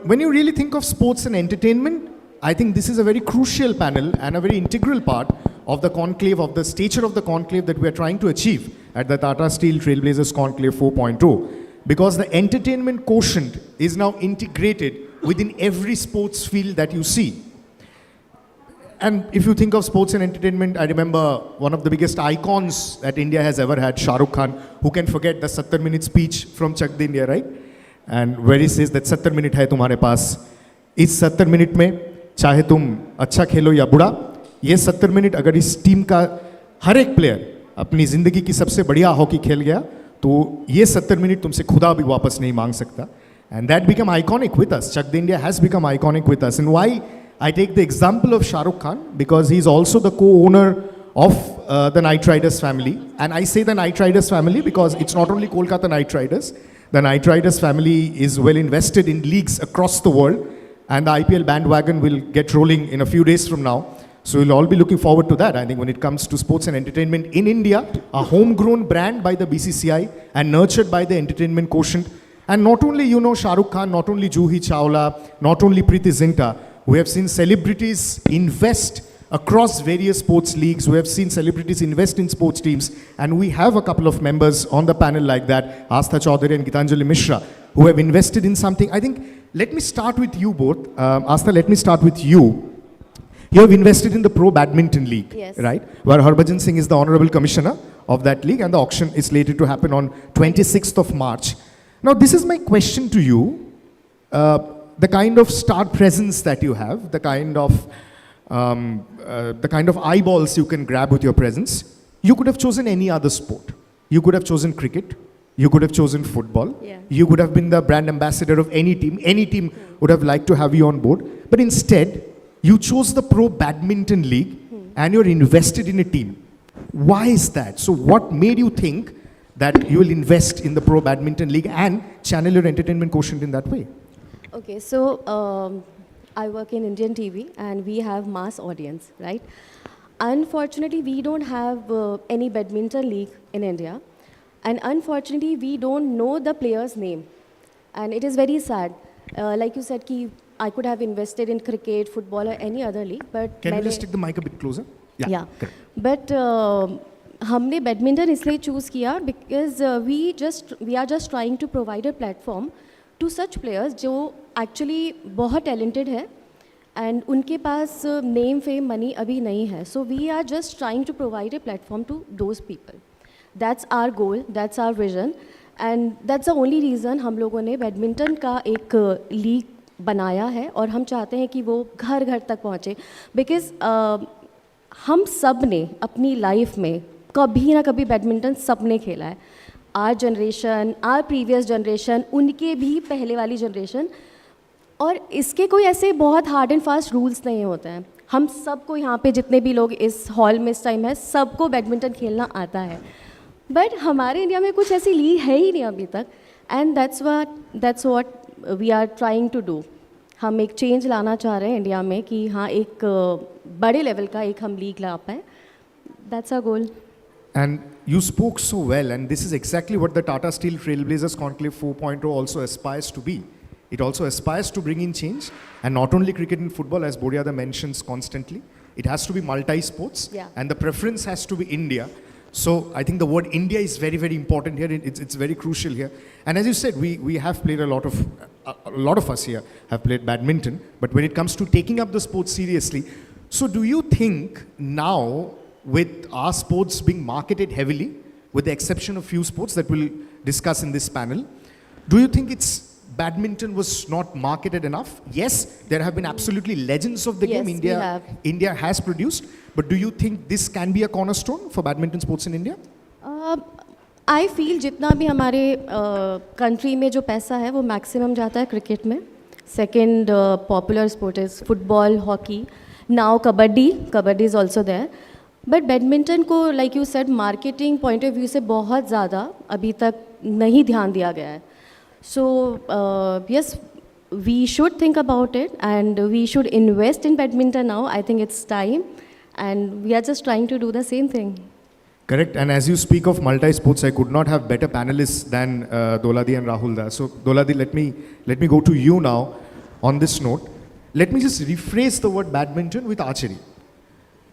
when you really think of sports and entertainment, I think this is a very crucial panel and a very integral part of the conclave, of the stature of the conclave that we are trying to achieve at the Tata Steel Trailblazers Conclave 4.0. Because the entertainment quotient is now integrated within every sports field that you see. And if you think of sports and entertainment, I remember one of the biggest icons that India has ever had, Shah Rukh Khan. Who can forget the 70-minute speech from Chak De India, right? And where he says that 70 minute hai tumhare paas. इस 70 minute में चाहे तुम अच्छा खेलो या बुरा, ये 70 minute अगर इस टीम का हर एक प्लेयर अपनी जिंदगी की सबसे बढ़िया हॉकी खेल गया, तो ये 70 मिनट तुमसे खुदा भी वापस नहीं मांग सकता. And that became iconic with us. Chak De India has become iconic with us. And why I take the example of Shah Rukh Khan, because he's also the co-owner of the Knight Riders family. And I say the Knight Riders family because it's not only Kolkata Knight Riders. The Knight Riders family is well invested in leagues across the world. And the IPL bandwagon will get rolling in a few days from now. So we'll all be looking forward to that. I think when it comes to sports and entertainment in India, a homegrown brand by the BCCI and nurtured by the entertainment quotient. And not only, you know, Shah Rukh Khan, not only Juhi Chawla, not only Preeti Zinta, we have seen celebrities invest across various sports leagues. We have seen celebrities invest in sports teams. And we have a couple of members on the panel like that, Astha Chaudhary and Gitanjali Mishra, who have invested in something. I think, let me start with you both. Astha, let me start with you. You have invested in the Pro Badminton League, yes, right? Where Harbhajan Singh is the Honorable Commissioner of that league, and the auction is slated to happen on 26th of March. Now, this is my question to you. The kind of star presence that you have, the kind of eyeballs you can grab with your presence, you could have chosen any other sport. You could have chosen cricket. You could have chosen football. Yeah. You could have been the brand ambassador of any team. Any team would have liked to have you on board. But instead, you chose the Pro Badminton League and you're invested in a team. Why is that? So what made you think that you will invest in the Pro Badminton League and channel your entertainment quotient in that way? Okay, so I work in Indian TV and we have mass audience, right? Unfortunately, we don't have any badminton league in India. And unfortunately, we don't know the player's name. And it is very sad. Like you said, I could have invested in cricket, football, or any other league, but Can you just take the mic a bit closer? Yeah. Correct. But हमने badminton इसलिए choose किया because we are just trying to provide a platform to such players जो actually बहुत talented है and उनके पास name, fame, money अभी नहीं है. So we are just trying to provide a platform to those people. That's our goal, that's our vision, and that's the only reason हम लोगों ने बैडमिंटन का एक लीग बनाया है और हम चाहते हैं कि वो घर घर तक पहुँचे. बिकॉज हम सब ने अपनी लाइफ में कभी ना कभी बैडमिंटन सबने खेला है. Our generation, our previous generation, उनके भी पहले वाली जनरेशन. और इसके कोई ऐसे बहुत हार्ड एंड फास्ट रूल्स नहीं होते हैं. हम सबको यहाँ पे जितने भी लोग इस हॉल में इस टाइम है, सबको बैडमिंटन खेलना आता है. बट हमारे इंडिया में कुछ ऐसी लीग है ही नहीं अभी तक. And that's what we are trying to do. हम एक चेंज लाना चाह रहे हैं इंडिया में कि हाँ एक बड़े लेवल का एक हम लीग ला पाए. That's our goal. And you spoke so well, and this is exactly what the Tata Steel Trailblazers Conclave 4.0 also aspires to be. It also aspires to bring in change, and not only cricket and football, as Boryada mentions constantly. It has to be multi-sports, Yeah. and the preference has to be India. So I think the word India is very, very important here. It's very crucial here. And as you said, we have played a lot of us here have played badminton. But when it comes to taking up the sport seriously, so do you think now, with our sports being marketed heavily, with the exception of few sports that we'll discuss in this panel, do you think badminton was not marketed enough? Yes, there have been absolutely legends of the Yes, game we have. India has produced, but do you think this can be a cornerstone for badminton sports in India? I feel जितना भी हमारे country में जो पैसा है वो maximum जाता है क्रिकेट में. Second popular sport is football, hockey, now kabaddi is also there. But badminton को like you said marketing point of view से बहुत ज़्यादा अभी तक नहीं ध्यान दिया गया है. So yes, we should think about it and we should invest in badminton now. I think it's time and we are just trying to do the same thing. Correct. And as you speak of multi-sports, I could not have better panelists than Doladi and Rahul Da. So Doladi, let me go to you now. on this note, let me just rephrase the word badminton with archery.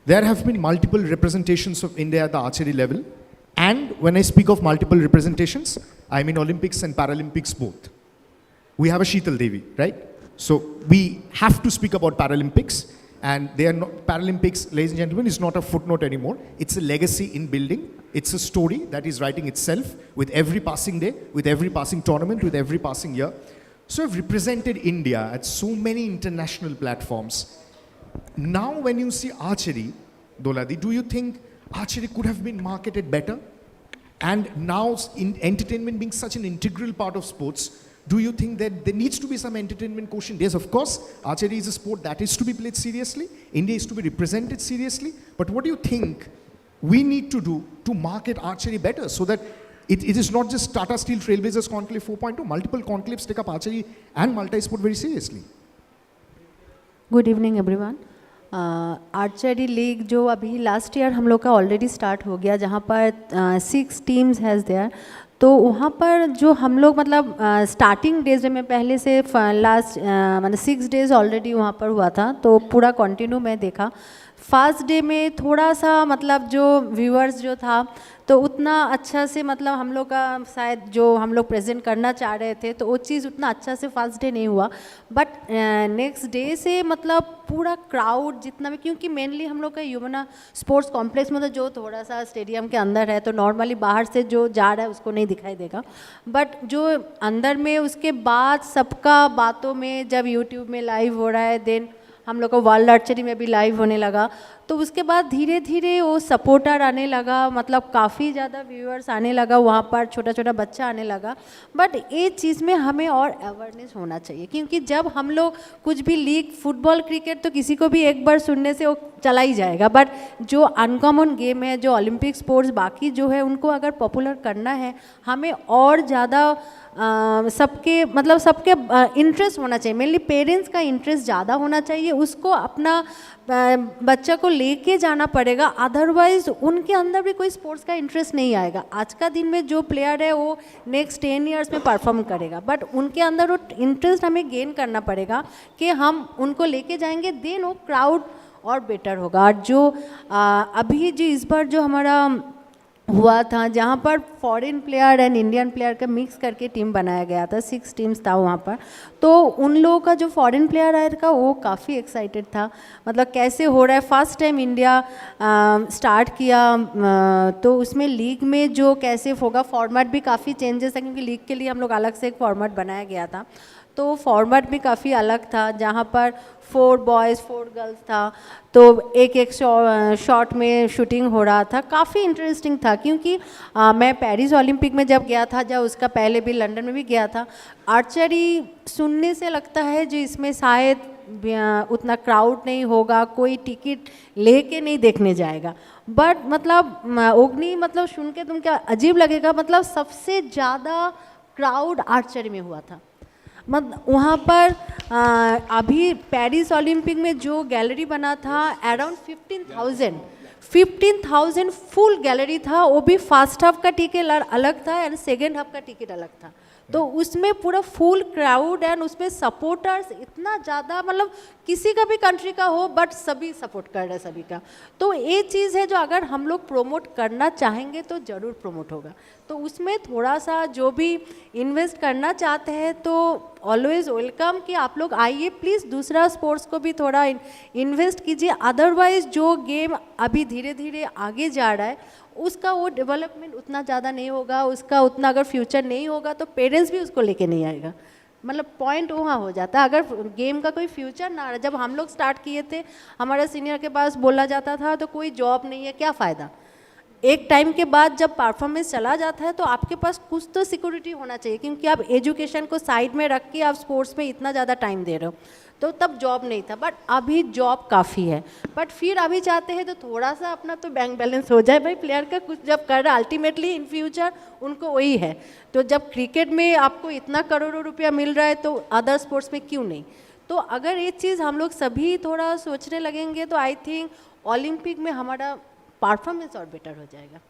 There have been multiple representations of India at the archery level. And when I speak of multiple representations, I mean Olympics and Paralympics both. We have a Sheetal Devi, right? So we have to speak about Paralympics. And they are not, Paralympics, ladies and gentlemen, is not a footnote anymore. It's a legacy in building. It's a story that is writing itself with every passing day, with every passing tournament, with every passing year. So I've represented India at so many international platforms. Now when you see archery, Doladi, do you think archery could have been marketed better? And now in entertainment being such an integral part of sports, do you think that there needs to be some entertainment quotient? Yes, of course, archery is a sport that is to be played seriously. India is to be represented seriously. But what do you think we need to do to market archery better so that it is not just Tata Steel Trailblazers Conclave 4.2, multiple conclaves take up archery and multi-sport very seriously? Good evening everyone. Archery league जो अभी last year हम लोग का already start हो गया, जहाँ पर 6 teams has their. तो वहाँ पर जो हम लोग मतलब स्टार्टिंग डेज में पहले से लास्ट मतलब 6 डेज़ ऑलरेडी वहाँ पर हुआ था, तो पूरा कंटिन्यू मैं देखा. फर्स्ट डे में थोड़ा सा मतलब जो व्यूअर्स जो था तो उतना अच्छा से मतलब हम लोग का शायद जो हम लोग प्रेजेंट करना चाह रहे थे तो वो चीज़ उतना अच्छा से फर्स्ट डे नहीं हुआ. बट नेक्स्ट डे से मतलब पूरा क्राउड जितना भी, क्योंकि मेनली हम लोग का यमुना स्पोर्ट्स कॉम्प्लेक्स में तो जो थोड़ा सा स्टेडियम के अंदर है तो नॉर्मली बाहर से जो जा रहा है उसको नहीं दिखाई देगा. बट जो अंदर में उसके बाद सबका बातों में जब यूट्यूब में लाइव हो रहा है, देन हम लोग को वर्ल्ड आर्चरी में भी लाइव होने लगा, तो उसके बाद धीरे धीरे वो सपोर्टर आने लगा, मतलब काफ़ी ज़्यादा व्यूअर्स आने लगा, वहाँ पर छोटा छोटा बच्चा आने लगा. बट ये चीज़ में हमें और अवेयरनेस होना चाहिए, क्योंकि जब हम लोग कुछ भी लीग फुटबॉल क्रिकेट तो किसी को भी एक बार सुनने से वो चला ही जाएगा. बट जो अनकॉमन गेम है, जो ओलंपिक स्पोर्ट्स बाकी जो है, उनको अगर पॉपुलर करना है हमें और ज़्यादा सबके मतलब सबके इंटरेस्ट होना चाहिए. मेनली पेरेंट्स का इंटरेस्ट ज़्यादा होना चाहिए, उसको अपना बच्चा को लेके जाना पड़ेगा. अदरवाइज उनके अंदर भी कोई स्पोर्ट्स का इंटरेस्ट नहीं आएगा. आज का दिन में जो प्लेयर है वो नेक्स्ट 10 ईयर्स में परफॉर्म करेगा, बट उनके अंदर वो इंटरेस्ट हमें गेन करना पड़ेगा कि हम उनको लेके जाएंगे, देन वो क्राउड और बेटर होगा. और जो अभी जो इस बार जो हमारा हुआ था, जहाँ पर foreign player and Indian player का मिक्स करके टीम बनाया गया था, 6 टीम्स था वहाँ पर, तो उन लोगों का जो फॉरेन प्लेयर आया था वो काफ़ी एक्साइटेड था. मतलब कैसे हो रहा है, फर्स्ट टाइम इंडिया स्टार्ट किया, तो उसमें लीग में जो कैसे होगा, फॉर्मेट भी काफ़ी चेंजेस था, क्योंकि लीग के लिए हम लोग अलग से एक फॉर्मेट बनाया गया था. तो फॉर्मेट भी काफ़ी अलग था, जहाँ पर 4 बॉयज़ 4 गर्ल्स था, तो एक एक शॉट में शूटिंग हो रहा था. काफ़ी इंटरेस्टिंग था, क्योंकि मैं पेरिस ओलंपिक में जब गया था, जब उसका पहले भी लंदन में भी गया था, आर्चरी सुनने से लगता है जो इसमें शायद उतना क्राउड नहीं होगा, कोई टिकट लेके नहीं देखने जाएगा. बट मतलब ओगनी मतलब सुन के तुम क्या अजीब लगेगा, मतलब सबसे ज़्यादा क्राउड आर्चरी में हुआ था. मतलब वहाँ पर अभी पेरिस ओलंपिक में जो गैलरी बना था अराउंड 15,000 फुल गैलरी था. वो भी फर्स्ट हाफ का टिकट अलग था एंड सेकेंड हाफ का टिकट अलग था. तो उसमें पूरा फुल क्राउड एंड उसमें सपोर्टर्स इतना ज़्यादा, मतलब किसी का भी कंट्री का हो बट सभी सपोर्ट कर रहे हैं सभी का. तो ये चीज़ है जो अगर हम लोग प्रोमोट करना चाहेंगे तो ज़रूर प्रोमोट होगा. तो उसमें थोड़ा सा जो भी इन्वेस्ट करना चाहते हैं तो ऑलवेज़ वेलकम कि आप लोग आइए, प्लीज़ दूसरा स्पोर्ट्स को भी थोड़ा इन्वेस्ट कीजिए. अदरवाइज़ जो गेम अभी धीरे धीरे आगे जा रहा है उसका वो डेवलपमेंट उतना ज़्यादा नहीं होगा, उसका उतना अगर फ्यूचर नहीं होगा तो पेरेंट्स भी उसको लेके नहीं आएगा. मतलब पॉइंट वहाँ हो जाता है. अगर गेम का कोई फ्यूचर ना रहा, जब हम लोग स्टार्ट किए थे हमारे सीनियर के पास बोला जाता था तो कोई जॉब नहीं है, क्या फ़ायदा. एक टाइम के बाद जब परफॉर्मेंस चला जाता है तो आपके पास कुछ तो सिक्योरिटी होना चाहिए, क्योंकि आप एजुकेशन को साइड में रख के आप स्पोर्ट्स में इतना ज़्यादा टाइम दे रहे हो. तो तब जॉब नहीं था, बट अभी जॉब काफ़ी है. बट फिर अभी चाहते हैं तो थोड़ा सा अपना तो बैंक बैलेंस हो जाए भाई. प्लेयर का कुछ जब कर रहा, अल्टीमेटली इन फ्यूचर उनको वही है. तो जब क्रिकेट में आपको इतना करोड़ों रुपया मिल रहा है तो अदर स्पोर्ट्स में क्यों नहीं. तो अगर ये चीज़ हम लोग सभी थोड़ा सोचने लगेंगे तो आई थिंक ओलंपिक में हमारा परफॉर्मेंस और बेटर हो जाएगा.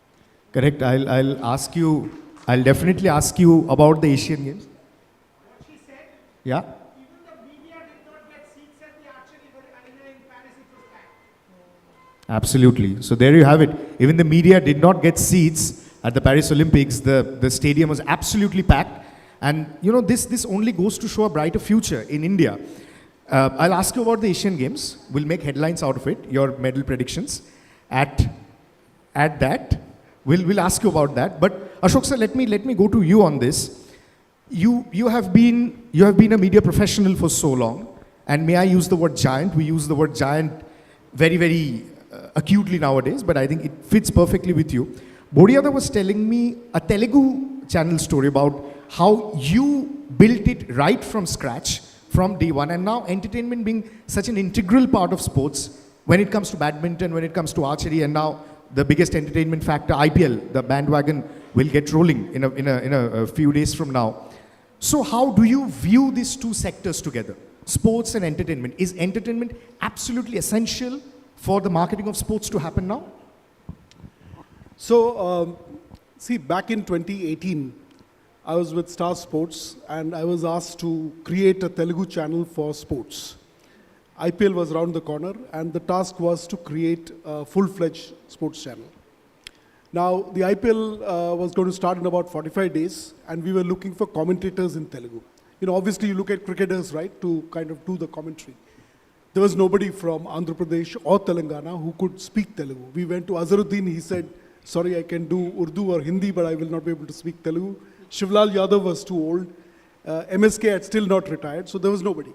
Correct. I'll ask you. I'll definitely ask you about the Asian Games. Yeah. Absolutely. So there you have it. Even the media did not get seats at the Paris Olympics. The stadium was absolutely packed. And you know, this only goes to show a brighter future in India. I'll ask you about the Asian Games. We'll make headlines out of it, your medal predictions. At that, we'll ask you about that. But Ashok sir, let me go to you on this. You have been a media professional for so long. And may I use the word giant? We use the word giant very, very acutely nowadays, but I think it fits perfectly with you. Bodhiyada was telling me a Telugu channel story about how you built it right from scratch, from day one, and now entertainment being such an integral part of sports when it comes to badminton, when it comes to archery, and now the biggest entertainment factor, IPL, the bandwagon will get rolling in a few days from now. So how do you view these two sectors together, sports and entertainment? Is entertainment absolutely essential for the marketing of sports to happen now? So, see, back in 2018, I was with Star Sports and I was asked to create a Telugu channel for sports. IPL was around the corner and the task was to create a full-fledged sports channel. Now, the IPL was going to start in about 45 days and we were looking for commentators in Telugu. You know, obviously you look at cricketers, right, to kind of do the commentary. There was nobody from Andhra Pradesh or Telangana who could speak Telugu. We went to Azharuddin, he said, sorry, I can do Urdu or Hindi, but I will not be able to speak Telugu. Shivlal Yadav was too old. MSK had still not retired, so there was nobody.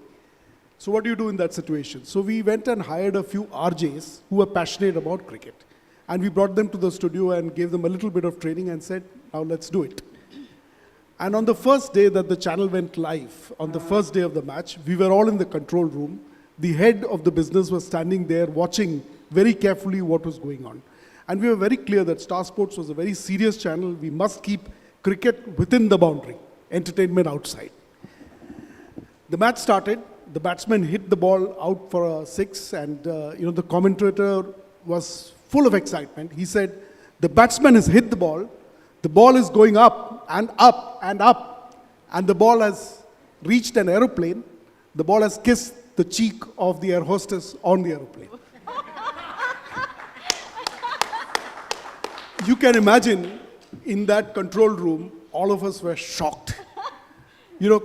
So what do you do in that situation? So we went and hired a few RJs who were passionate about cricket. And we brought them to the studio and gave them a little bit of training and said, now let's do it. And on the first day that the channel went live, on the first day of the match, we were all in the control room. The head of the business was standing there watching very carefully what was going on. And we were very clear that Star Sports was a very serious channel. We must keep cricket within the boundary, entertainment outside. The match started. The batsman hit the ball out for a six, and the commentator was full of excitement. He said, the batsman has hit the ball is going up and up and up, and the ball has reached an aeroplane. The ball has kissed the cheek of the air hostess on the aeroplane. You can imagine, in that control room, all of us were shocked.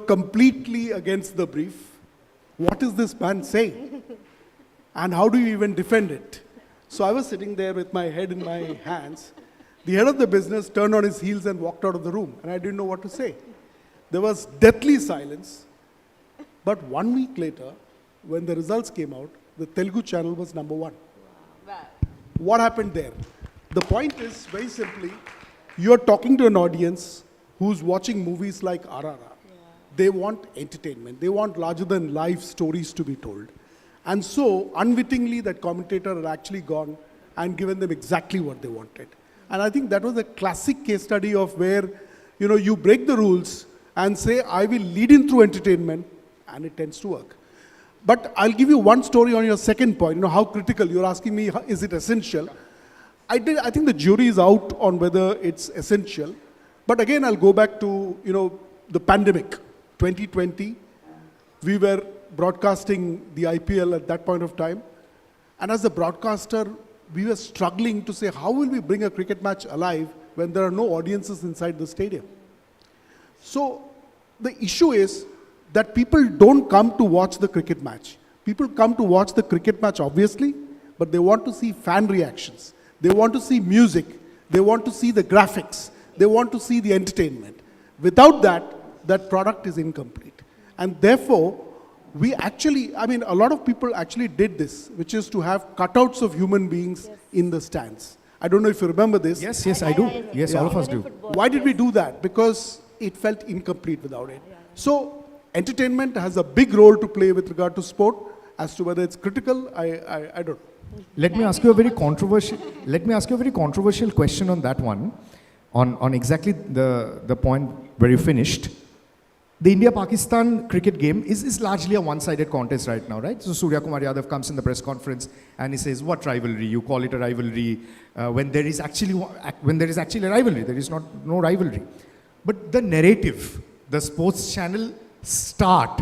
Completely against the brief. What is this man saying? And how do you even defend it? So I was sitting there with my head in my hands. The head of the business turned on his heels and walked out of the room, and I didn't know what to say. There was deathly silence. But 1 week later, when the results came out, the Telugu channel was number one. Wow. What happened there? The point is, very simply, you're talking to an audience who's watching movies like RRR. Yeah. They want entertainment. They want larger-than-life stories to be told. And so, unwittingly, that commentator had actually gone and given them exactly what they wanted. And I think that was a classic case study of where, you break the rules and say, I will lead in through entertainment, and it tends to work. But I'll give you one story on your second point, how critical. You're asking me, is it essential? I think the jury is out on whether it's essential. But again, I'll go back to, the pandemic, 2020. We were broadcasting the IPL at that point of time. And as a broadcaster, we were struggling to say, how will we bring a cricket match alive when there are no audiences inside the stadium? So the issue is that people don't come to watch the cricket match. People come to watch the cricket match, obviously, but they want to see fan reactions. They want to see music. They want to see the graphics. They want to see the entertainment. Without that, that product is incomplete. And therefore, a lot of people actually did this, which is to have cutouts of human beings in the stands. I don't know if you remember this. Yes, I do. Yes, all of us do. Why did we do that? Because it felt incomplete without it. So, entertainment has a big role to play with regard to sport. As to whether it's critical, I don't know. Let me ask you a very controversial question on that one, on exactly the point where you finished. The India-Pakistan cricket game is largely a one-sided contest right now, right? So Surya Kumar Yadav comes in the press conference and he says, what rivalry? You call it a rivalry when there is actually a rivalry. There is no rivalry. But the narrative, the sports channel start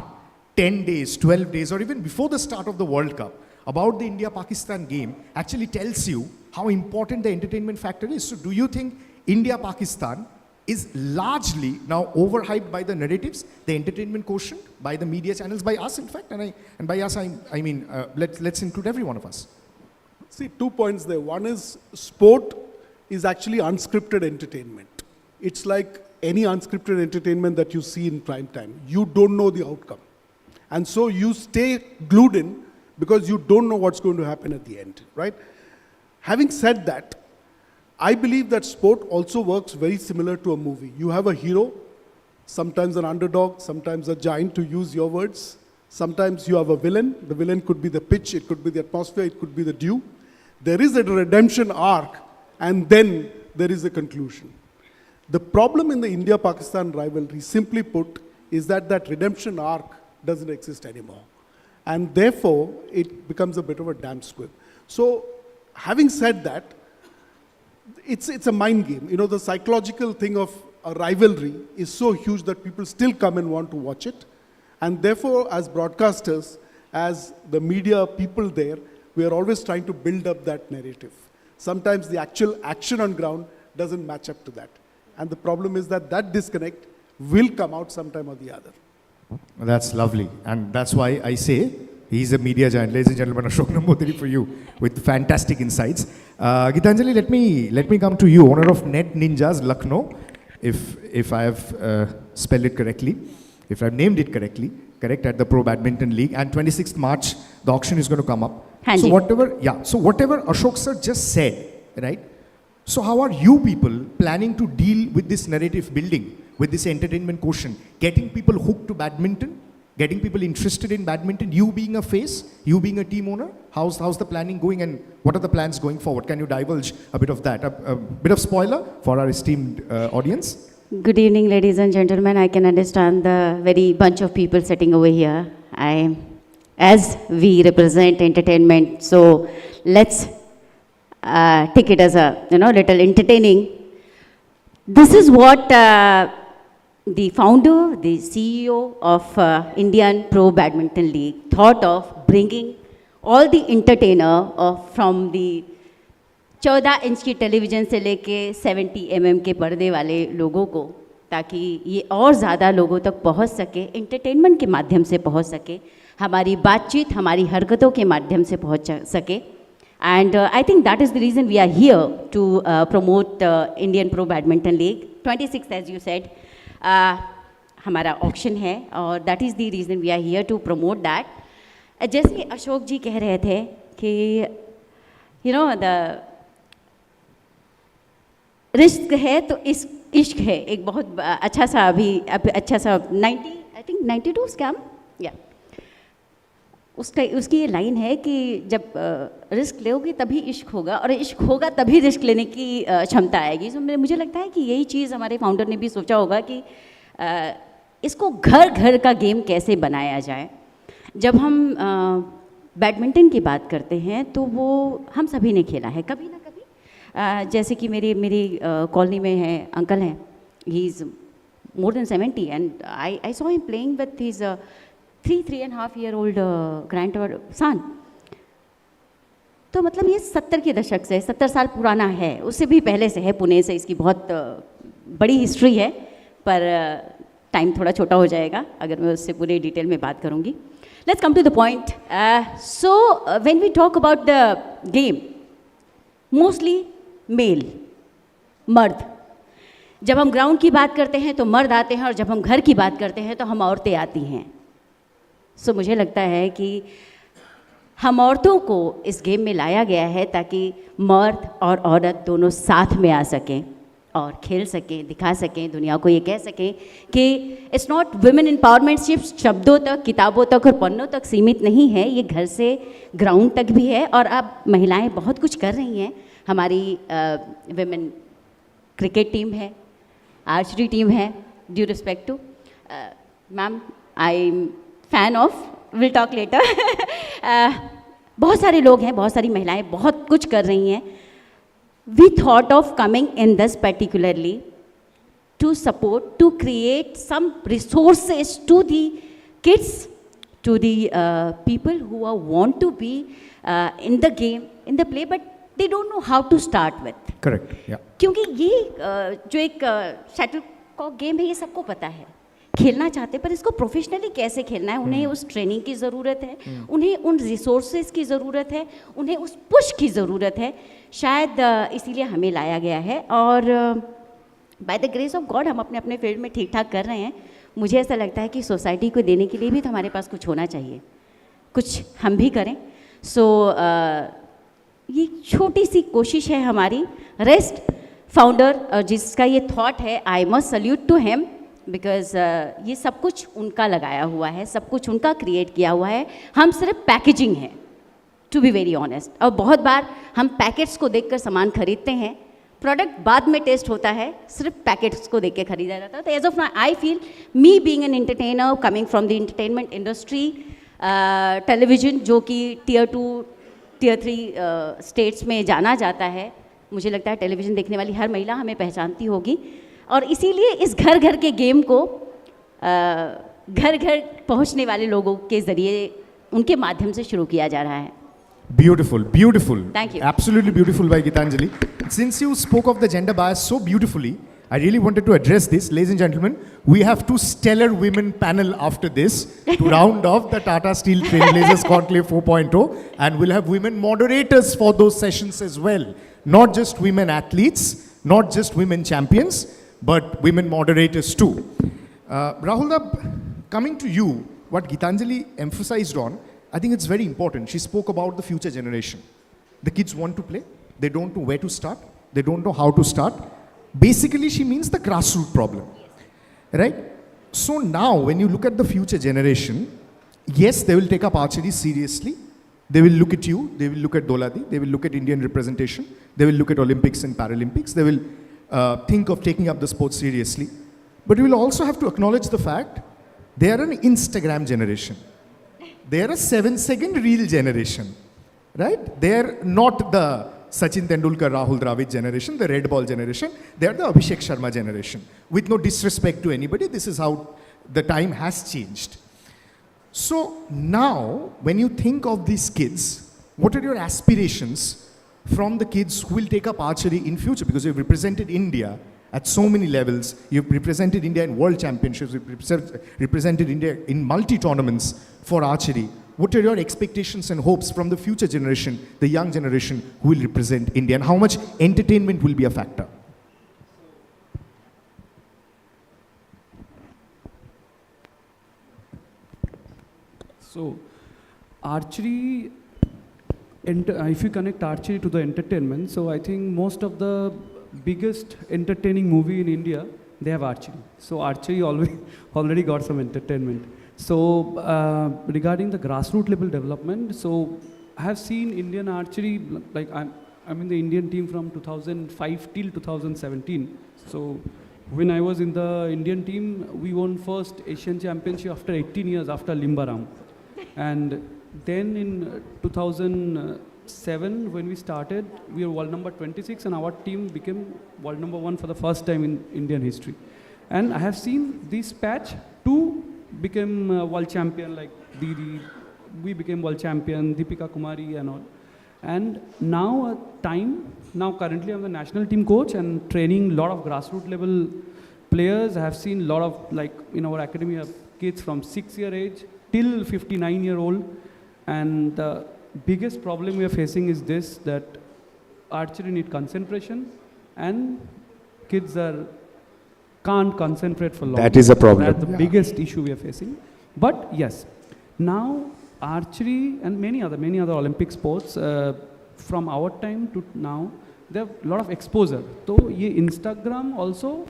10 days, 12 days, or even before the start of the World Cup, about the India-Pakistan game actually tells you how important the entertainment factor is. So do you think India-Pakistan is largely now overhyped by the narratives, the entertainment quotient, by the media channels, by us in fact, and by us I mean let's include every one of us. See, 2 points there. One is sport is actually unscripted entertainment. It's like any unscripted entertainment that you see in prime time. You don't know the outcome. And so you stay glued in because you don't know what's going to happen at the end, right? Having said that, I believe that sport also works very similar to a movie. You have a hero, sometimes an underdog, sometimes a giant, to use your words. Sometimes you have a villain. The villain could be the pitch, it could be the atmosphere, it could be the dew. There is a redemption arc, and then there is a conclusion. The problem in the India-Pakistan rivalry, simply put, is that that redemption arc doesn't exist anymore. And therefore, it becomes a bit of a damn squib. So, having said that, it's a mind game. You know, the psychological thing of a rivalry is so huge that people still come and want to watch it. And therefore, as broadcasters, as the media people there, we are always trying to build up that narrative. Sometimes the actual action on ground doesn't match up to that. And the problem is that that disconnect will come out sometime or the other. That's lovely. And that's why I say he's a media giant. Ladies and gentlemen, Ashok Namboothiri for you with fantastic insights. Gitanjali, let me come to you, owner of Net Ninjas Lucknow, if I have spelled it correctly, if I've named it correctly, correct, at the Pro Badminton League. And 26th March, the auction is going to come up. So whatever Ashok sir just said, right? So how are you people planning to deal with this narrative building, with this entertainment quotient, getting people hooked to badminton, getting people interested in badminton, you being a face, you being a team owner? How's the planning going, and what are the plans going forward? Can you divulge a bit of that, a bit of spoiler for our esteemed audience? Good evening, ladies and gentlemen. I can understand the very bunch of people sitting over here. As we represent entertainment, so let's take it as a little entertaining. This is what the founder, the CEO of Indian Pro Badminton League thought of bringing all the entertainer from the 14 inch की television से लेके 70 mm के पर्दे वाले लोगों को, ताकि ये और ज़्यादा लोगों तक पहुंच सके, एंटरटेनमेंट के माध्यम से पहुंच सके, हमारी बातचीत, हमारी हरकतों के माध्यम से पहुंच सके. And I think that is the reason we are here to promote Indian Pro Badminton League. 26th, as you said, हमारा ऑक्शन है, और that is the reason we are here to promote that. जैसे अशोक जी कह रहे थे कि the risk है तो इश्क है, एक बहुत अच्छा सा अच्छा सा 92 स्कैम या उसकी ये लाइन है कि जब रिस्क लोगे तभी इश्क होगा, और इश्क होगा तभी रिस्क लेने की क्षमता आएगी. तो मुझे लगता है कि यही चीज़ हमारे फाउंडर ने भी सोचा होगा कि इसको घर घर का गेम कैसे बनाया जाए. जब हम बैडमिंटन की बात करते हैं तो वो हम सभी ने खेला है कभी ना कभी. जैसे कि मेरी कॉलोनी में है अंकल हैं, he is more than 70 and I saw him playing with his 3.5 year old grand son. तो मतलब ये 70 के दशक से, 70 साल पुराना है, उससे भी पहले से है, पुणे से इसकी बहुत बड़ी हिस्ट्री है, पर टाइम थोड़ा छोटा हो जाएगा अगर मैं उससे पूरे डिटेल में बात करूँगी. Let's come to the point. So when we talk about the game, mostly male, मर्द. जब हम ग्राउंड की बात करते हैं तो मर्द आते हैं, और जब हम घर की बात करते हैं तो हम औरतें आती हैं. सो मुझे लगता है कि हम औरतों को इस गेम में लाया गया है ताकि मर्द और औरत दोनों साथ में आ सकें और खेल सकें, दिखा सकें, दुनिया को ये कह सकें कि इट्स नॉट वुमेन एम्पावरमेंट सिर्फ शब्दों तक, किताबों तक और पन्नों तक सीमित नहीं है, ये घर से ग्राउंड तक भी है. और अब महिलाएं बहुत कुछ कर रही हैं. हमारी वुमेन क्रिकेट टीम है, आर्चरी टीम है. Due respect to ma'am, I am fan of, will talk later. बहुत सारे लोग हैं, बहुत सारी महिलाएं बहुत कुछ कर रही हैं. We thought of coming in this particularly to support, to create some resources to the kids, to the people who are want to be in the game, in the play, but they don't know how to start with. Correct. Yeah. क्योंकि ये जो एक shuttle Kock game है, ये सबको पता है, खेलना चाहते हैं, पर इसको प्रोफेशनली कैसे खेलना है, उन्हें उस ट्रेनिंग की ज़रूरत है, उन्हें उन रिसोर्सेज की ज़रूरत है, उन्हें उस पुश की ज़रूरत है, शायद इसीलिए हमें लाया गया है। और by the grace of God हम अपने अपने फील्ड में ठीक ठाक कर रहे हैं। मुझे ऐसा लगता है कि सोसाइटी को देने के लिए भी तो हमारे पास कुछ होना चाहिए, कुछ हम भी करें। सो ये छोटी सी कोशिश है हमारी। रेस्ट फाउंडर जिसका ये थॉट है, I must salute to him, because ये सब कुछ उनका लगाया हुआ है, सब कुछ उनका क्रिएट किया हुआ है। हम सिर्फ पैकेजिंग है, टू बी वेरी ऑनेस्ट। और बहुत बार हम पैकेट्स को देखकर सामान खरीदते हैं, प्रोडक्ट बाद में टेस्ट होता है, सिर्फ पैकेट्स को देख के खरीदा जाता है। तो as of now I feel, me being an entertainer coming from the entertainment industry, television जो कि टियर 2 टियर 3 स्टेट्स में जाना जाता है, मुझे लगता है टेलीविज़न देखने वाली हर महिला हमें पहचानती होगी। और इसीलिए इस घर घर के गेम को घर घर पहुंचने वाले लोगों के ज़रिए, उनके माध्यम से शुरू किया जा रहा है। Beautiful, beautiful. Thank you. Absolutely beautiful by Gitanjali. Since you spoke of the gender bias so beautifully, I really wanted to address this. Ladies and gentlemen, we have two stellar women panel after this to round off the Tata Steel Trailblazers Conclave 4.0, and we'll have women moderators for those sessions as well. Not just women athletes, not just women champions, but women moderators too. Rahul, coming to you, what Gitanjali emphasized on, I think it's very important. She spoke about the future generation. The kids want to play. They don't know where to start. They don't know how to start. Basically, she means the grassroots problem. Right? So now, when you look at the future generation, yes, they will take up archery seriously. They will look at you. They will look at Doladi. They will look at Indian representation. They will look at Olympics and Paralympics. They will think of taking up the sport seriously. But we will also have to acknowledge the fact they are an Instagram generation. They are a 7-second reel generation, right? They are not the Sachin Tendulkar, Rahul Dravid generation, the red ball generation. They are the Abhishek Sharma generation. With no disrespect to anybody, this is how the time has changed. So now, when you think of these kids, what are your aspirations from the kids who will take up archery in future? Because you've represented India at so many levels. You've represented India in world championships. You've represented India in multi-tournaments for archery. What are your expectations and hopes from the future generation, the young generation who will represent India, and how much entertainment will be a factor? So, archery, if you connect archery to the entertainment, so I think most of the biggest entertaining movie in India, they have archery. So archery already got some entertainment. So regarding the grassroots level development, so I have seen Indian archery, like I'm in the Indian team from 2005 till 2017. So when I was in the Indian team, we won first Asian Championship after 18 years after Limbaram. And then in 2007, when we started, we were world number 26 and our team became world number 1 for the first time in Indian history. And I have seen this patch to become world champion, like Didi, we became world champion, Deepika Kumari and all. And now currently I'm the national team coach and training a lot of grassroots level players. I have seen a lot of, like in our academy, have kids from 6-year age till 59-year-old. And the biggest problem we are facing is this, that archery need concentration and kids can't concentrate for long. That is a problem. That's the biggest issue we are facing. But yes, now archery and many other Olympic sports, from our time to now, they have a lot of exposure. So ये Instagram also,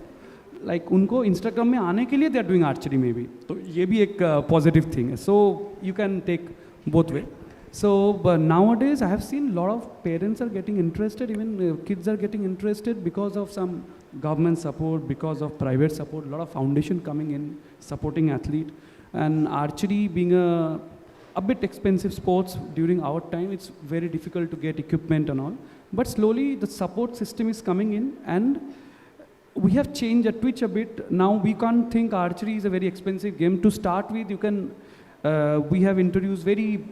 like उनको Instagram में आने के लिए they are doing archery maybe. तो ये भी एक positive thing है. So you can take both way. So but nowadays I have seen a lot of parents are getting interested, even kids are getting interested because of some government support, because of private support, a lot of foundation coming in, supporting athlete. And archery being a bit expensive sports during our time, it's very difficult to get equipment and all. But slowly the support system is coming in and we have changed the twitch a bit. Now we can't think archery is a very expensive game. To start with, you can We have introduced very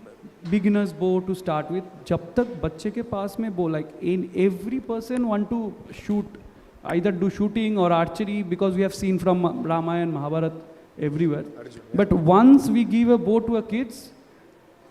beginners bow to start with. जब तक बच्चे के पास में bow, like in every person want to shoot, either do shooting or archery, because we have seen from Ramayana, Mahabharata, everywhere. But once we give a bow to our kids,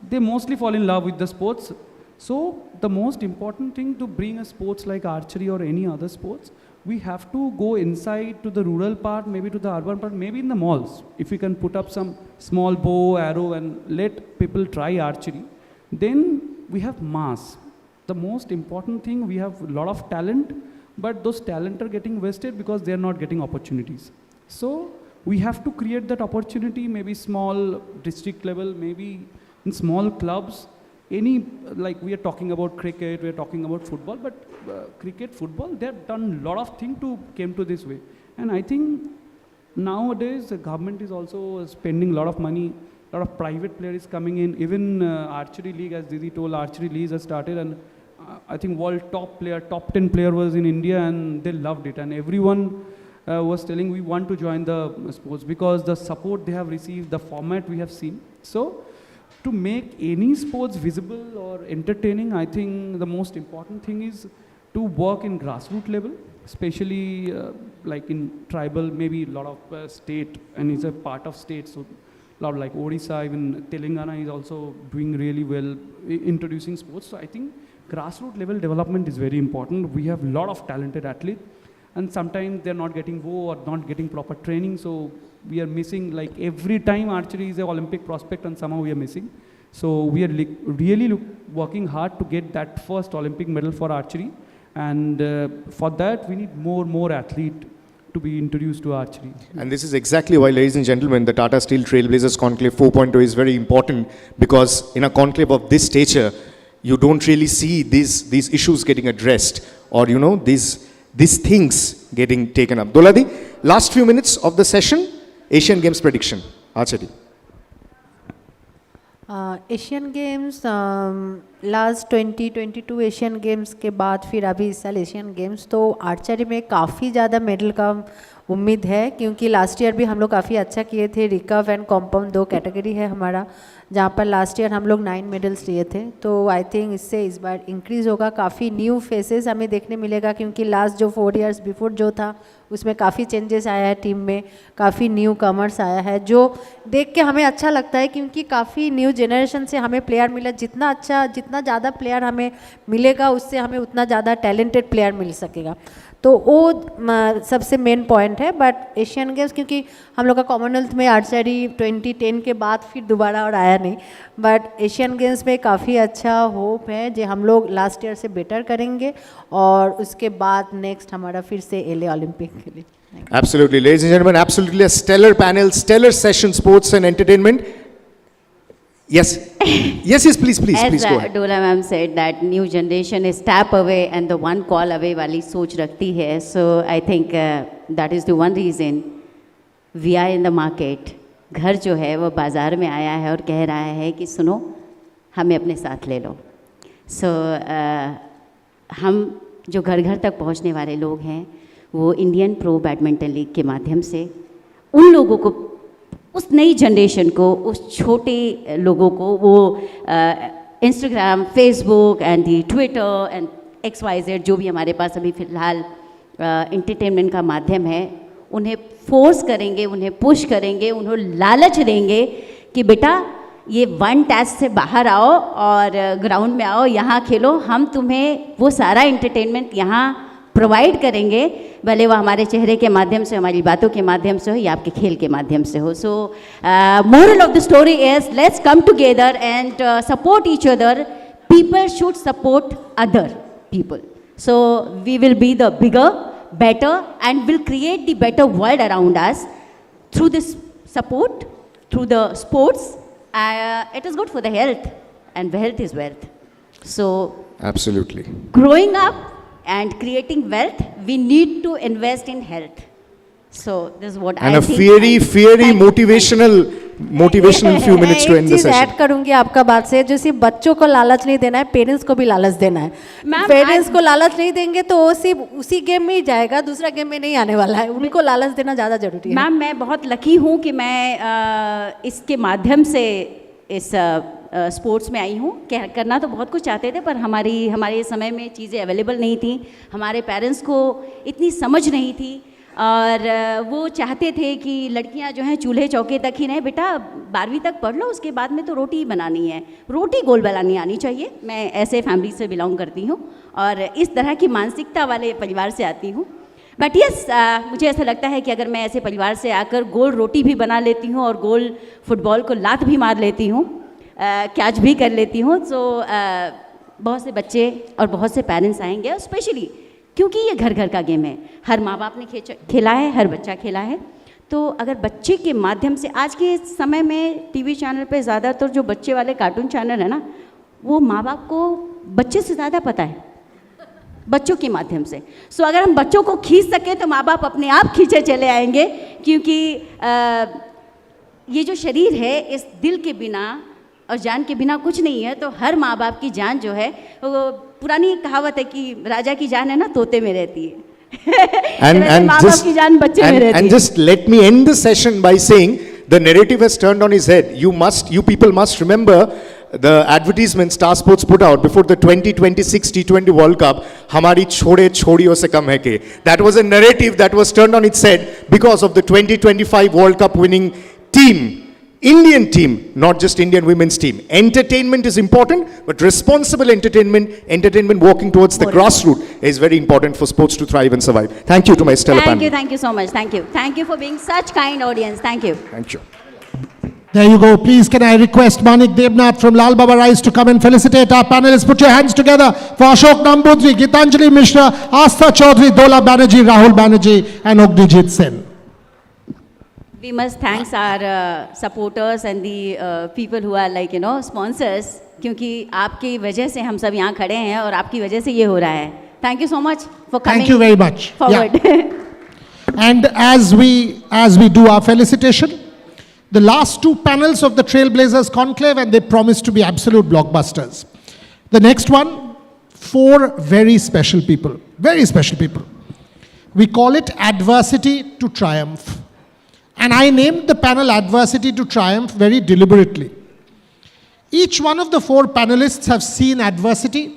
they mostly fall in love with the sports. So the most important thing to bring a sports like archery or any other sports, we have to go inside to the rural part, maybe to the urban part, maybe in the malls. If we can put up some small bow, arrow, and let people try archery, then we have mass. The most important thing, we have a lot of talent, but those talent are getting wasted because they are not getting opportunities. So we have to create that opportunity, maybe small district level, maybe in small clubs. Any, like we are talking about cricket, we are talking about football, but cricket, football, they have done a lot of things to came to this way. And I think nowadays the government is also spending a lot of money, a lot of private players coming in. Even archery league, as Didi told, archery leagues have started, and I think world top 10 player was in India, and they loved it. And everyone was telling we want to join the sports because the support they have received, the format we have seen. So to make any sports visible or entertaining, I think the most important thing is to work in grassroots level, especially like in tribal, maybe a lot of state, and it's a part of state, so a lot like Odisha, even Telangana is also doing really well introducing sports. So I think grassroots level development is very important. We have a lot of talented athletes, and sometimes they're not getting go or not getting proper training, so we are missing, like every time archery is an Olympic prospect and somehow we are missing. So we are really working hard to get that first Olympic medal for archery, and for that we need more athletes to be introduced to archery. And this is exactly why, ladies and gentlemen, the Tata Steel Trailblazers Conclave 4.0 is very important, because in a conclave of this stature, you don't really see these issues getting addressed, or you know, these things getting taken up. Doladi, last few minutes of the session, Asian Games prediction. Archery. Asian games last 2022 Asian games के बाद फिर अभी इस साल Asian games, तो archery में काफ़ी ज़्यादा मेडल का उम्मीद है, क्योंकि लास्ट ईयर भी हम लोग काफ़ी अच्छा किए थे. रिकर्व एंड कॉम्पाउंड 2 कैटेगरी है हमारा, जहाँ पर लास्ट ईयर हम लोग 9 मेडल्स लिए थे. तो आई थिंक इससे इस बार इंक्रीज़ होगा. काफ़ी न्यू फेसेस हमें देखने मिलेगा, क्योंकि लास्ट जो 4 इयर्स बिफोर जो था उसमें काफ़ी चेंजेस आया है टीम में, काफ़ी न्यू कमर्स आया है, जो देख के हमें अच्छा लगता है, क्योंकि काफ़ी न्यू जनरेशन से हमें प्लेयर मिला. जितना ज़्यादा प्लेयर हमें मिलेगा, उससे हमें उतना ज़्यादा टैलेंटेड प्लेयर मिल सकेगा. तो वो सबसे मेन पॉइंट है. बट एशियन गेम्स, क्योंकि हम लोग का कॉमनवेल्थ में आर्चरी 2010 के बाद फिर दोबारा और आया नहीं, बट एशियन गेम्स में काफ़ी अच्छा होप है जो हम लोग लास्ट ईयर से बेटर करेंगे, और उसके बाद नेक्स्ट हमारा फिर से LA ओलंपिक के लिए. Absolutely, ladies and gentlemen, absolutely a stellar panel, stellar session, sports and entertainment. Yes, yes, please go ahead. Dola ma'am said that new generation is tap away and the one call away वाली सोच रखती है. So I think that is the one reason we are in the market. घर जो है वो बाज़ार में आया है और कह रहा है कि सुनो, हमें अपने साथ ले लो. So हम जो घर घर तक पहुंचने वाले लोग हैं, वो इंडियन प्रो बैडमिंटन लीग के माध्यम से उन लोगों को, उस नई जनरेशन को, उस छोटे लोगों को, वो Instagram, Facebook and the Twitter and XYZ जो भी हमारे पास अभी फ़िलहाल इंटरटेनमेंट का माध्यम है, उन्हें फोर्स करेंगे, उन्हें पुश करेंगे, उन्हें लालच देंगे कि बेटा ये वन टच से बाहर आओ और ग्राउंड में आओ, यहाँ खेलो, हम तुम्हें वो सारा इंटरटेनमेंट यहाँ प्रोवाइड करेंगे, भले वो हमारे चेहरे के माध्यम से, हमारी बातों के माध्यम से हो या आपके खेल के माध्यम से हो. So moral of the story is let's come together and support each other. People should support other people. So we will be the bigger, better, and will create the better world around us through this support, through the sports. It is good for the health, and health is wealth. So absolutely, growing up and creating wealth, we need to invest in health. So this is what I think. And a fiery motivational motivational few minutes to end the एक चीज़ session. Add करूंगी आपका बात से, जो सिर्फ बच्चों को लालच नहीं देना है, पेरेंट्स को भी लालच देना है. मैम, पेरेंट्स को लालच नहीं देंगे तो वो सिर्फ उसी गेम में ही जाएगा, दूसरा गेम में नहीं आने वाला है. उनको लालच देना ज़्यादा जरूरी है. मैम, मैं बहुत लकी हूँ कि मैं इसके माध्यम से इस स्पोर्ट्स में आई हूँ. करना तो बहुत कुछ चाहते थे, पर हमारे समय में चीज़ें अवेलेबल नहीं थी. हमारे पेरेंट्स को इतनी समझ नहीं थी, और वो चाहते थे कि लड़कियां जो हैं चूल्हे चौके तक ही रहें. बेटा 12वीं तक पढ़ लो, उसके बाद में तो रोटी बनानी है, रोटी गोल बनानी आनी चाहिए. मैं ऐसे फैमिली से बिलोंग करती हूँ और इस तरह की मानसिकता वाले परिवार से आती हूँ. बट यस, मुझे ऐसा लगता है कि अगर मैं ऐसे परिवार से आकर गोल रोटी भी बना लेती हूँ और गोल फुटबॉल को लात भी मार लेती हूँ, कैच भी कर लेती हूँ, तो बहुत से बच्चे और बहुत से पेरेंट्स आएंगे. और स्पेशली क्योंकि ये घर घर का गेम है, हर माँ बाप ने खेला है, हर बच्चा खेला है. तो अगर बच्चे के माध्यम से, आज के समय में टीवी चैनल पे ज़्यादातर जो बच्चे वाले कार्टून चैनल है ना, वो माँ बाप को बच्चे से ज़्यादा पता है बच्चों के माध्यम से. सो अगर हम बच्चों को खींच सकें तो माँ बाप अपने आप खींचे चले आएंगे, क्योंकि ये जो शरीर है इस दिल के बिना और जान के बिना कुछ नहीं है. तो हर माँ बाप की जान जो है, वो पुरानी एक कहावत है कि राजा की जान है ना तोते में रहती है. And माँ बाप की जान बच्चे में रहती and है. just let me end the session by saying the narrative has turned on his head. You people must remember the advertisement Star Sports put out before the 2026 T20 World Cup. हमारी छोड़े छोड़ियों से कम है के. That was a narrative that was turned on its head because of the 2025 World Cup winning team. Indian team, not just Indian women's team. Entertainment is important, but responsible entertainment working towards the grassroots is very important for sports to thrive and survive. Thank you to my stellar panel. Thank you so much. Thank you for being such kind audience. Thank you. Thank you. There you go. Please, can I request Manik Devnath from Lal Baba Rise to come and felicitate our panelists. Put your hands together for Ashok Nambudri, Gitanjali Mishra, Astha Chaudhary, Dola Banerjee, Rahul Banerjee, and Ognijit Sen. We must thanks our supporters and the people who are like sponsors, क्योंकि आपकी वजह से हम सब यहाँ खड़े हैं और आपकी वजह से ये हो रहा है. Thank you so much for coming. Thank you very much. Forward. Yeah. And as we do our felicitation, the last two panels of the Trailblazers Conclave, and they promise to be absolute blockbusters. The next one, 4 very special people. Very special people. We call it Adversity to Triumph. And I named the panel Adversity to Triumph very deliberately. Each one of the 4 panelists have seen adversity